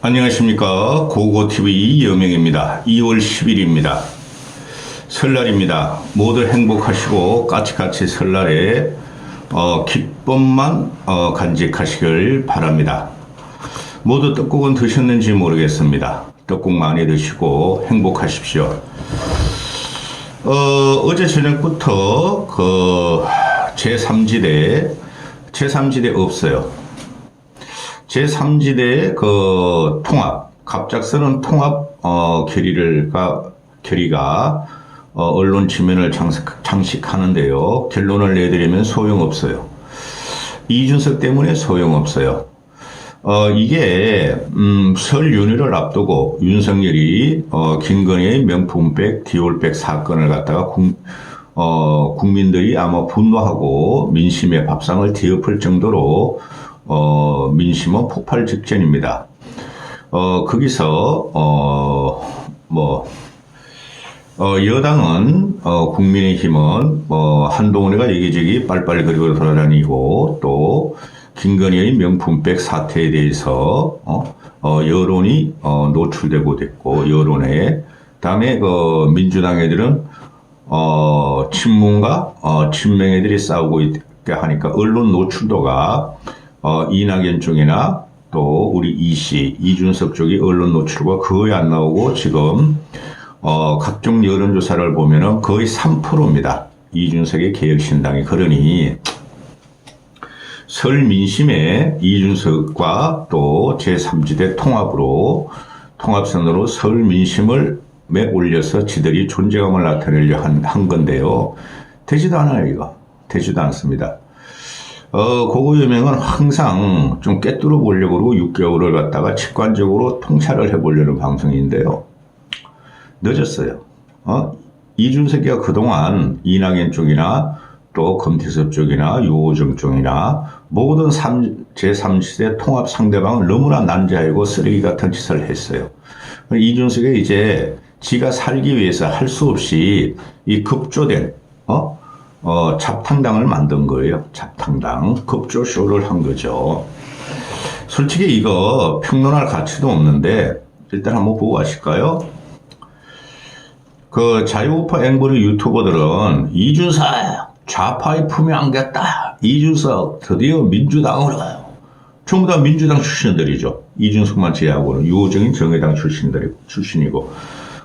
안녕하십니까. 고고TV 여명입니다. 2월 10일입니다. 설날입니다. 모두 행복하시고 까치까치 설날에 기쁨만 간직하시길 바랍니다. 모두 떡국은 드셨는지 모르겠습니다. 떡국 많이 드시고 행복하십시오. 어제 저녁부터 제3지대 없어요. 제3지대의 통합, 갑작스런 통합 결의가 언론 지면을 장식하는데요. 결론을 내드리면 소용없어요. 이준석 때문에 소용없어요. 이게 설 연휴를 앞두고 윤석열이 김건희의 명품백, 디올백 사건을 갖다가 국민들이 아마 분노하고 민심의 밥상을 뒤엎을 정도로 민심은 폭발 직전입니다. 거기서 여당은 국민의힘은 한동훈이가 여기저기 빨빨거리고 돌아다니고 또 김건희의 명품백 사태에 대해서 여론이 노출되고 됐고 여론에 다음에 민주당 애들은 친문과 친명 애들이 싸우고 있게 하니까 언론 노출도가 이낙연 쪽이나 또 우리 이준석 쪽이 언론 노출과 거의 안 나오고 지금 각종 여론조사를 보면은 거의 3%입니다. 이준석의 개혁신당이. 그러니 설 민심에 이준석과 또 제3지대 통합선으로 설 민심을 올려서 지들이 존재감을 나타내려 한 건데요. 되지도 않아요, 이거. 되지도 않습니다. 고고여명은 항상 좀 꿰뚫어 보려고 그러고 6개월을 갖다가 직관적으로 통찰을 해보려는 방송인데요. 늦었어요. 이준석이가 그동안 이낙연 쪽이나 또 금태섭 쪽이나 유호정 쪽이나 모든 제3지대 통합 상대방은 너무나 난자이고 쓰레기 같은 짓을 했어요. 이준석이 이제 지가 살기 위해서 할 수 없이 이 급조된 잡탕당을 만든 거예요. 잡탕당. 급조쇼를 한 거죠. 솔직히 이거 평론할 가치도 없는데 일단 한번 보고 가실까요? 자유우파 앵벌이 유튜버들은 이준석 좌파의 품에 안겼다. 이준석 드디어 민주당으로 가요. 전부 다 민주당 출신들이죠. 이준석만 제외하고는 유호정인 정의당 출신이고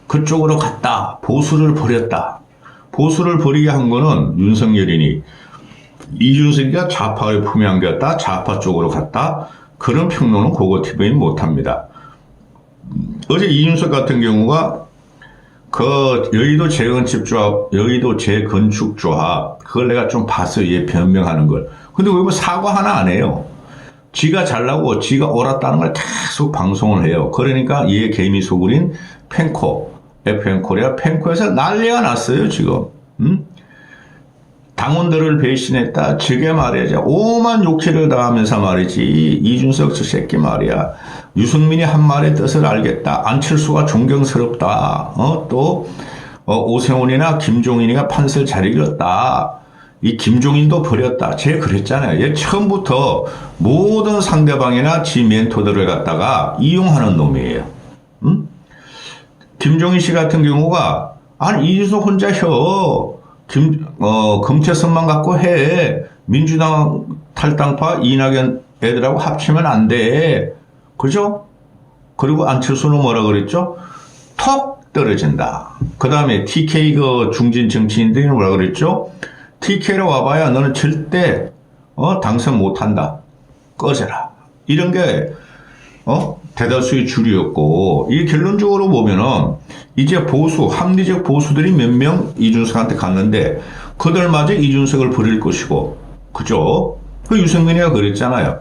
그쪽으로 갔다. 보수를 버렸다. 보수를 버리게 한 거는 윤석열이니 이준석이가 좌파의 품에 안겼다. 좌파 쪽으로 갔다. 그런 평론은 고고TV는 못합니다. 어제 이준석 같은 경우가 여의도 재건축조합, 그걸 내가 좀 봤어요. 얘 변명하는 걸. 근데 왜 사과 하나 안 해요? 지가 잘나고 지가 옳았다는 걸 계속 방송을 해요. 그러니까 얘 개미 소굴인 FM코리아 펜코에서 난리가 났어요, 지금. 당원들을 배신했다. 저게 말이야. 오만 욕해를 당하면서 말이지. 이준석 저 새끼 말이야. 유승민이 한 말의 뜻을 알겠다. 안철수가 존경스럽다. 또 오세훈이나 김종인이가 판세를 잘 이겼다. 이 김종인도 버렸다. 쟤 그랬잖아요. 얘 처음부터 모든 상대방이나 지 멘토들을 갖다가 이용하는 놈이에요. 김종인 씨 같은 경우가 아니 이준석 혼자 금태섭만 갖고 해. 민주당 탈당파 이낙연 애들하고 합치면 안 돼. 그죠? 그리고 안철수는 뭐라 그랬죠? 턱 떨어진다. 그 다음에 TK 중진 정치인들이 뭐라 그랬죠? TK로 와봐야 너는 절대 당선 못한다. 꺼져라. 이런 게 대다수의 줄이었고 이 결론적으로 보면은 이제 합리적 보수들이 몇 명 이준석한테 갔는데 그들마저 이준석을 버릴 것이고 그죠? 유승민이가 그랬잖아요.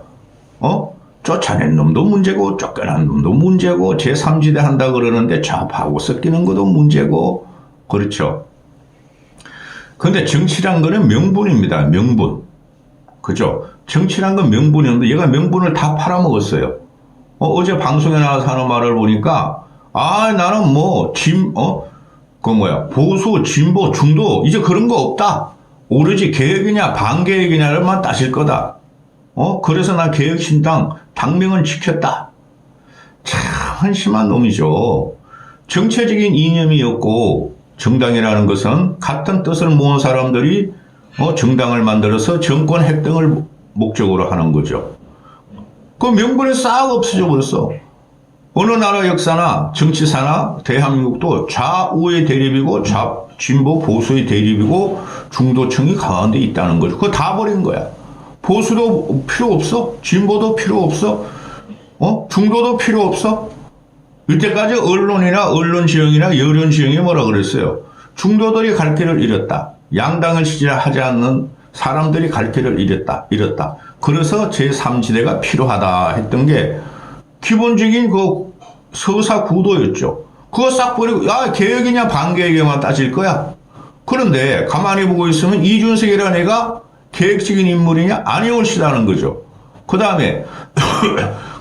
쫓아낸 놈도 문제고 쫓겨난 놈도 문제고 제3지대 한다 그러는데 좌파하고 섞이는 것도 문제고 그렇죠? 근데 정치란 거는 명분입니다. 명분. 그죠? 정치란 건 명분이었는데 얘가 명분을 다 팔아먹었어요. 어제 방송에 나와서 하는 말을 보니까 나는 보수, 진보, 중도 이제 그런 거 없다. 오로지 개혁이냐 반개혁이냐를만 따질 거다. 그래서 난 개혁신당 당명은 지켰다. 참 한심한 놈이죠. 정체적인 이념이었고 정당이라는 것은 같은 뜻을 모은 사람들이 정당을 만들어서 정권 획득을 목적으로 하는 거죠. 그 명분이 싹 없어져 버렸어. 어느 나라 역사나 정치사나 대한민국도 좌우의 대립이고 진보 보수의 대립이고 중도층이 가운데 있다는 거죠. 그거 다 버린 거야. 보수도 필요 없어. 진보도 필요 없어. 중도도 필요 없어. 이때까지 언론이나 언론 지형이나 여론 지형이 뭐라 그랬어요? 중도들이 갈 길을 잃었다. 양당을 지지하지 않는 사람들이 갈 길을 잃었다. 그래서 제3지대가 필요하다 했던 게 기본적인 그 서사 구도였죠. 그거 싹 버리고 야 개혁이냐 반개혁이냐만 따질 거야. 그런데 가만히 보고 있으면 이준석이라는 애가 계획적인 인물이냐? 아니올시다는 거죠. 그 다음에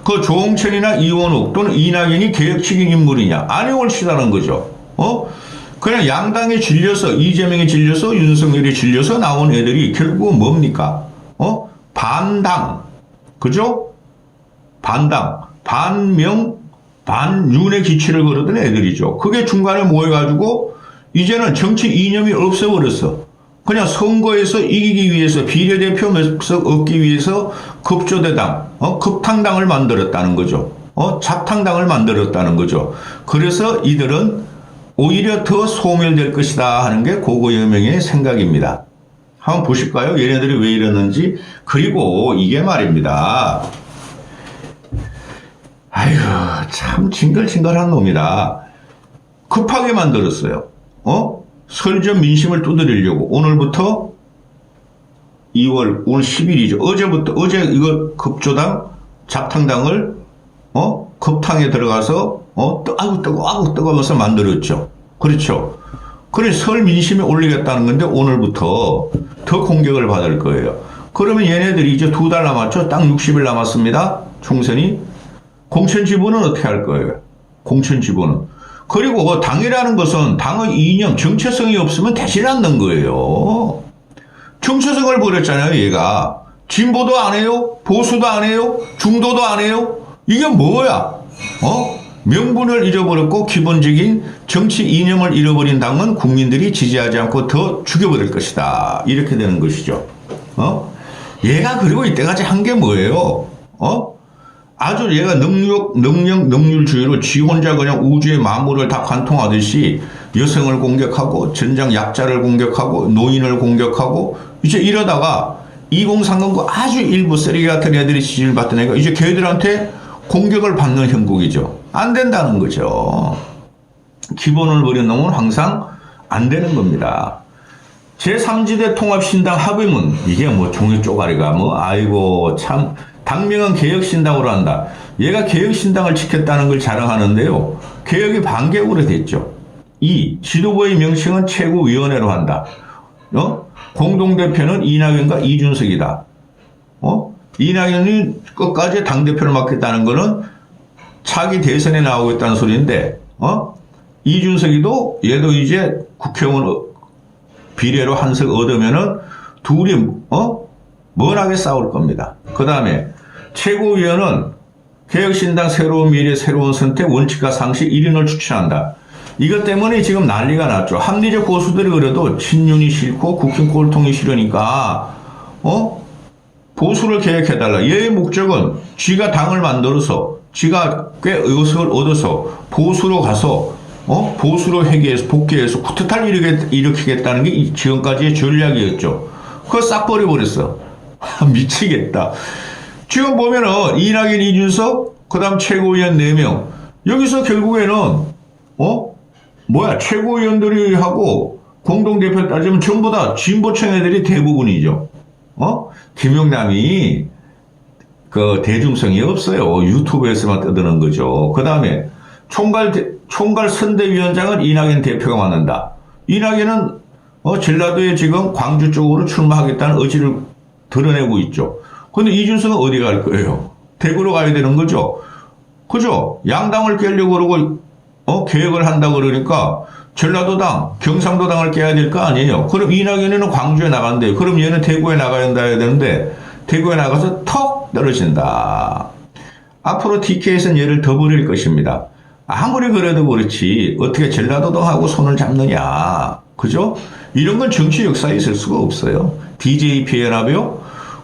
그 조홍천이나 이원욱 또는 이낙연이 계획적인 인물이냐? 아니올시다는 거죠. 그냥 양당에 질려서 이재명이 질려서 윤석열이 질려서 나온 애들이 결국은 뭡니까? 반당, 그죠? 반당, 반명, 반윤의 기치를 걸었던 애들이죠. 그게 중간에 모여가지고 이제는 정치 이념이 없어버렸어. 그냥 선거에서 이기기 위해서 비례대표 몇 석 얻기 위해서 급조대당, 급탕당을 만들었다는 거죠. 잡탕당을 만들었다는 거죠. 그래서 이들은 오히려 더 소멸될 것이다 하는 게 고고여명의 생각입니다. 한번 보실까요? 얘네들이 왜 이러는지. 그리고 이게 말입니다. 아이고 참 징글징글한 놈이다. 급하게 만들었어요. 설전 민심을 두드리려고 오늘부터 2월 오늘 10일이죠. 어제 이거 급조당 잡탕당을 급탕에 들어가서 아이고 뜨거워서 만들었죠. 그렇죠. 그래 설 민심에 올리겠다는 건데 오늘부터 더 공격을 받을 거예요. 그러면 얘네들이 이제 2달 남았죠. 딱 60일 남았습니다. 총선이. 공천 지분은 어떻게 할 거예요? 공천 지분은. 그리고 당이라는 것은 당의 이념, 정체성이 없으면 되질 않는 거예요. 정체성을 버렸잖아요, 얘가. 진보도 안 해요? 보수도 안 해요? 중도도 안 해요? 이게 뭐야? 명분을 잃어버렸고 기본적인 정치 이념을 잃어버린 당은 국민들이 지지하지 않고 더 죽여버릴 것이다. 이렇게 되는 것이죠. 얘가 그리고 이때까지 한 게 뭐예요? 아주 얘가 능률주의로 지 혼자 그냥 우주의 만물을 다 관통하듯이 여성을 공격하고 전장 약자를 공격하고 노인을 공격하고 이제 이러다가 2030구 아주 일부 쓰레기 같은 애들이 지지를 받던 애가 이제 걔들한테 공격을 받는 형국이죠. 안 된다는 거죠. 기본을 버린 놈은 항상 안 되는 겁니다. 제3지대 통합신당 합의문 이게 뭐 종이 쪼가리가 아이고 참 당명은 개혁신당으로 한다. 얘가 개혁신당을 지켰다는 걸 자랑하는데요. 개혁이 반개혁으로 됐죠. 2. 지도부의 명칭은 최고위원회로 한다. 공동대표는 이낙연과 이준석이다. 이낙연이 끝까지 당대표를 맡겠다는 거는 차기 대선에 나오겠다는 소리인데, 이준석이도 얘도 이제 국회의원 비례로 한 석 얻으면은 둘이, 먼하게 싸울 겁니다. 그 다음에 최고위원은 개혁신당 새로운 미래 새로운 선택 원칙과 상식 1인을 추천한다. 이것 때문에 지금 난리가 났죠. 합리적 보수들이 그래도 친윤이 싫고 국힘 꼴통이 싫으니까 보수를 개혁해달라. 얘의 목적은 지가 당을 만들어서 지가 꽤 의석을 얻어서 보수로 가서 보수로 회귀해서 복귀해서 쿠데타를 일으키겠다는 게 지금까지의 전략이었죠. 그거 싹 버려버렸어. 미치겠다. 지금 보면은 이낙연, 이준석, 그 다음 최고위원 4명. 여기서 결국에는 최고위원들이 하고 공동대표 따지면 전부 다 진보층 애들이 대부분이죠. 김용남이 그 대중성이 없어요. 유튜브에서만 떠드는 거죠. 그 다음에 총괄 선대위원장은 이낙연 대표가 맡는다. 이낙연은 전라도에 지금 광주 쪽으로 출마하겠다는 의지를 드러내고 있죠. 근데 이준석은 어디 갈 거예요? 대구로 가야 되는 거죠. 그죠? 양당을 깨려고 그러고 개혁을 한다고 그러니까 전라도당, 경상도당을 깨야 될 거 아니에요. 그럼 이낙연이는 광주에 나간대요. 그럼 얘는 대구에 나가야 되는데 대구에 나가서 턱 떨어진다. 앞으로 TK에서는 얘를 더 버릴 것입니다. 아무리 그래도 그렇지 어떻게 전라도당하고 손을 잡느냐. 그죠? 이런 건 정치 역사에 있을 수가 없어요. DJP 연합이요?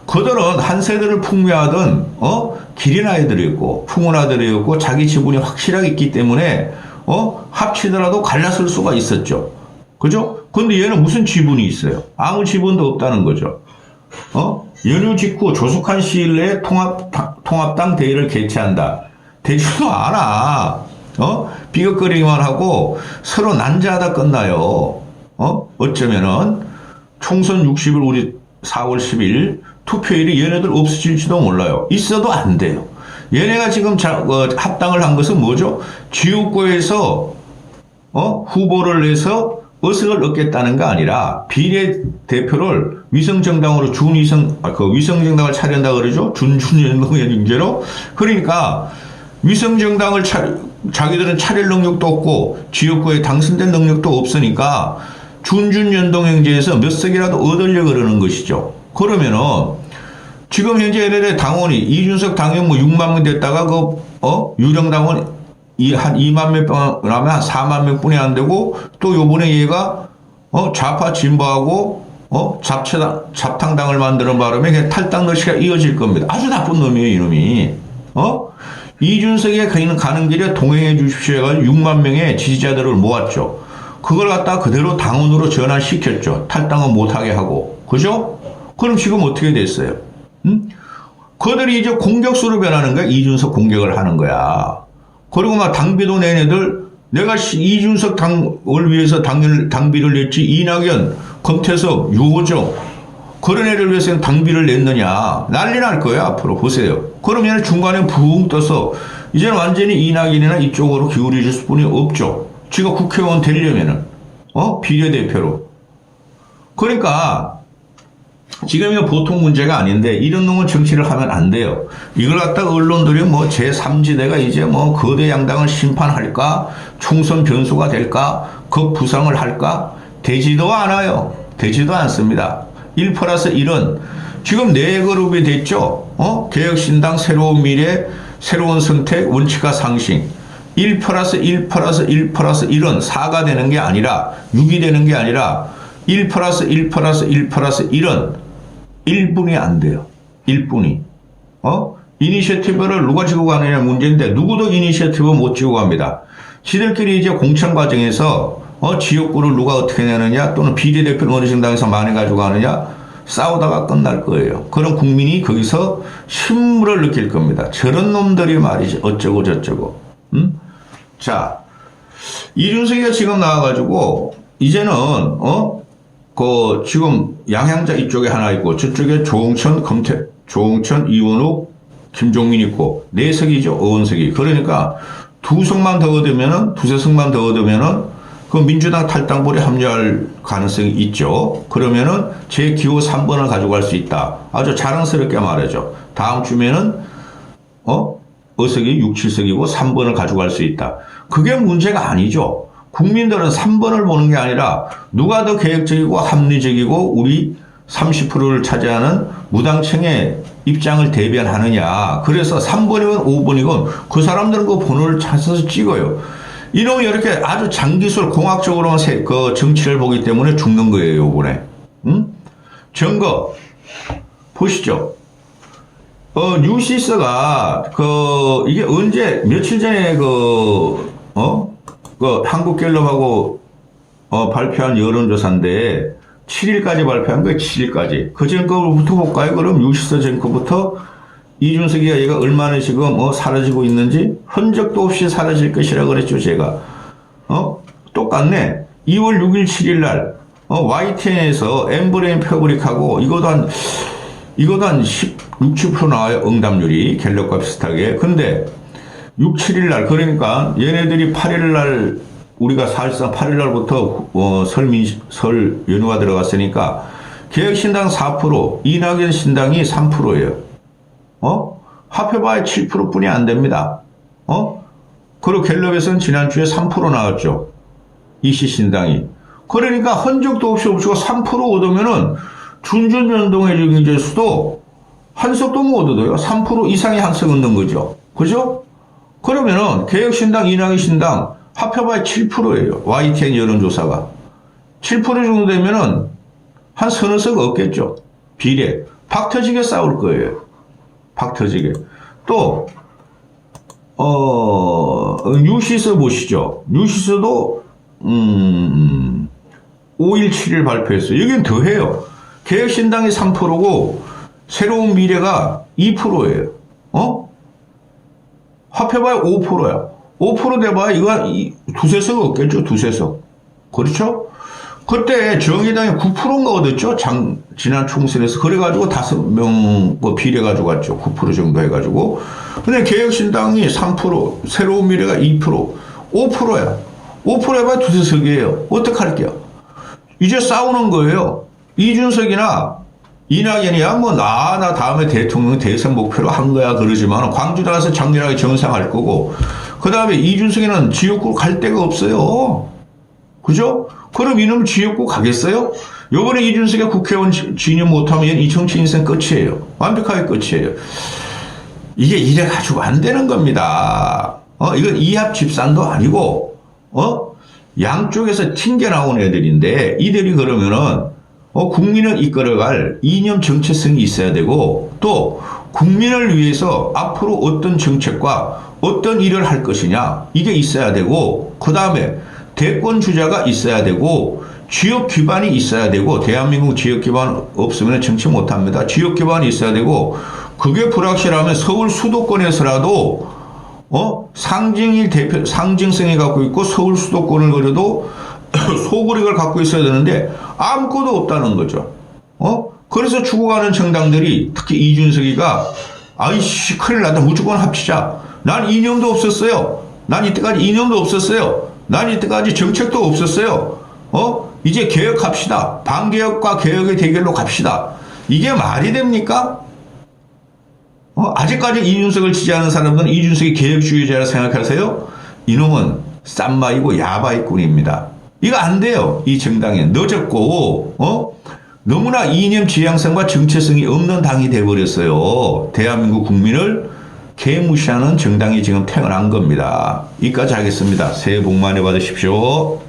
그들은 한 세대를 풍미하던 기린 아이들이었고 풍운 아들이었고 자기 지분이 확실하게 있기 때문에 합치더라도 갈랐을 수가 있었죠. 그죠? 근데 얘는 무슨 지분이 있어요? 아무 지분도 없다는 거죠. 연휴 직후 조속한 시일 내에 통합당 대회를 개최한다. 되지도 않아. 비극거리기만 하고 서로 난자하다 끝나요. 어쩌면은 총선 60일 우리 4월 10일 투표일이 얘네들 없어질지도 몰라요. 있어도 안 돼요. 얘네가 지금 합당을 한 것은 뭐죠? 지역구에서 후보를 내서 의석을 얻겠다는 거 아니라 비례대표를 위성정당으로 위성정당을 차린다 그러죠? 준연동의 징계로. 그러니까 위성정당을 자기들은 차릴 능력도 없고 지역구에 당선된 능력도 없으니까 준연동형제에서 몇 석이라도 얻으려고 그러는 것이죠. 그러면은 지금 현재 LL의 당원이 이준석 당원 6만 명 됐다가 유령 당원 한 2만 명 라면 한 4만 명뿐이 안 되고 또 요번에 얘가 좌파 진보하고 잡탕당을 만드는 바람에 그냥 탈당 러시가 이어질 겁니다. 아주 나쁜 놈이에요, 이놈이. 이준석에 가는 길에 동행해 주십시오 해가지고 6만 명의 지지자들을 모았죠. 그걸 갖다 그대로 당원으로 전환시켰죠. 탈당은 못하게 하고. 그죠? 그럼 지금 어떻게 됐어요? 그들이 이제 공격수로 변하는 거야. 이준석 공격을 하는 거야. 그리고 막 당비도 낸 애들, 내가 이준석 당을 위해서 당비를 냈지, 이낙연, 검태섭, 유호정, 그런 애를 위해서는 당비를 냈느냐. 난리 날 거야, 앞으로. 보세요. 그러면 중간에 붕 떠서, 이제는 완전히 이낙연이나 이쪽으로 기울여질 수뿐이 없죠. 지가 국회의원 되려면은, 비례대표로. 그러니까, 지금 이거 보통 문제가 아닌데 이런 놈은 정치를 하면 안 돼요. 이걸 갖다가 언론들이 제3지대가 이제 거대 양당을 심판할까? 총선 변수가 될까? 극부상을 할까? 되지도 않아요. 되지도 않습니다. 1+1은 지금 4그룹이 됐죠. 개혁신당, 새로운 미래, 새로운 선택, 원칙과 상식. 1+1+1+1은 4가 되는 게 아니라 6이 되는 게 아니라 1+1+1+1은 1분이 안 돼요. 1분이. 이니셔티브를 누가 지고 가느냐 문제인데 누구도 이니셔티브 못 지고 갑니다. 지들끼리 이제 공천 과정에서 지역구를 누가 어떻게 내느냐 또는 비례대표를 어느 정당에서 많이 가지고 가느냐 싸우다가 끝날 거예요. 그럼 국민이 거기서 신물을 느낄 겁니다. 저런 놈들이 말이지 어쩌고 저쩌고. 자, 이준석이가 지금 나와가지고 이제는 지금 양향자 이쪽에 하나 있고 저쪽에 조홍천, 이원욱, 김종민 있고 4석이죠. 어원석이. 그러니까 2석만 더 얻으면은 2~3석만 더 얻으면은 그 민주당 탈당볼에 합류할 가능성이 있죠. 그러면은 제 기호 3번을 가져갈 수 있다. 아주 자랑스럽게 말하죠. 다음 주면은 어석이 6, 7석이고 3번을 가져갈 수 있다. 그게 문제가 아니죠. 국민들은 3번을 보는 게 아니라 누가 더 계획적이고 합리적이고 우리 30%를 차지하는 무당층의 입장을 대변하느냐. 그래서 3번이건 5번이건 그 사람들은 그 번호를 찾아서 찍어요. 이놈이 이렇게 아주 장기술 공학적으로만 그 정치를 보기 때문에 죽는 거예요, 이번에. 증거 보시죠. 뉴시스가 이게 언제 며칠 전에 한국갤럽하고 발표한 여론조사인데 7일까지 발표한 거예요. 7일까지. 그 전 거부터 볼까요? 그럼 뉴시스 전 거부터 이준석이가 얘가 얼마나 지금 사라지고 있는지 흔적도 없이 사라질 것이라고 그랬죠. 제가 똑같네. 2월 6일 7일 날 YTN에서 엠브레인 패브릭하고 이것도 한 60% 나와요. 응답률이 갤럽과 비슷하게. 근데 6, 7일 날 그러니까 얘네들이 8일 날 우리가 사실상 8일 날부터 설 연휴가 들어갔으니까 개혁신당 4%, 이낙연 신당이 3%예요. 합해봐야 7%뿐이 안 됩니다. 그리고 갤럽에서는 지난주에 3% 나왔죠. 이씨신당이. 그러니까 흔적도 없이 3% 얻으면은 준준연동의 적용될 수도 한 석도 못 얻어요. 3% 이상의 한 석 얻는 거죠. 그죠? 그러면은 개혁신당, 이낙연 신당 합해봐야 7%예요. YTN 여론조사가. 7% 정도 되면은 한 서너 석 없겠죠. 비례. 박 터지게 싸울 거예요. 박 터지게. 또, 뉴시스 보시죠. 뉴시스도, 5일 7일 발표했어요. 여긴 더해요. 개혁신당이 3%고, 새로운 미래가 2%예요. 합해봐야 5%야. 5% 돼봐야 이거 두세 석 없겠죠. 두세 석. 그렇죠? 그때 정의당이 9%인가 얻었죠. 지난 총선에서. 그래가지고 5명 뭐 비례 가져갔죠. 9% 정도 해가지고. 근데 개혁신당이 3%, 새로운 미래가 2%, 5%야. 5% 해봐야 두세 석이에요. 어떡할게요? 이제 싸우는 거예요. 이준석이나 이낙연이야 뭐 나 다음에 대통령 대선 목표로 한 거야 그러지만 광주 나가서 장렬하게 정상할 거고 그 다음에 이준석이는 지역구 갈 데가 없어요. 그죠? 그럼 이놈 지역구 가겠어요? 요번에 이준석이 국회의원 진입 못하면 이 정치 인생 끝이에요. 완벽하게 끝이에요. 이게 이래가지고 안 되는 겁니다. 이건 이합 집산도 아니고 양쪽에서 튕겨 나온 애들인데 이들이 그러면은 국민을 이끌어갈 이념 정체성이 있어야 되고 또 국민을 위해서 앞으로 어떤 정책과 어떤 일을 할 것이냐 이게 있어야 되고 그 다음에 대권 주자가 있어야 되고 지역 기반이 있어야 되고 대한민국 지역 기반 없으면 정치 못합니다. 지역 기반이 있어야 되고 그게 불확실하면 서울 수도권에서라도 상징성이 갖고 있고 서울 수도권을 그려도 소구력을 갖고 있어야 되는데 아무것도 없다는 거죠. 그래서 죽어가는 정당들이 특히 이준석이가 아이씨 큰일 났다 무조건 합치자. 난 이념도 없었어요. 난 이때까지 이념도 없었어요. 난 이때까지 정책도 없었어요. 이제 개혁합시다. 반개혁과 개혁의 대결로 갑시다. 이게 말이 됩니까? 아직까지 이준석을 지지하는 사람들은 이준석이 개혁주의자라 생각하세요? 이놈은 쌈마이고 야바이꾼입니다. 이거 안 돼요. 이 정당에 늦었고 너무나 이념 지향성과 정체성이 없는 당이 돼버렸어요. 대한민국 국민을 개무시하는 정당이 지금 태어난 겁니다. 여기까지 하겠습니다. 새해 복 많이 받으십시오.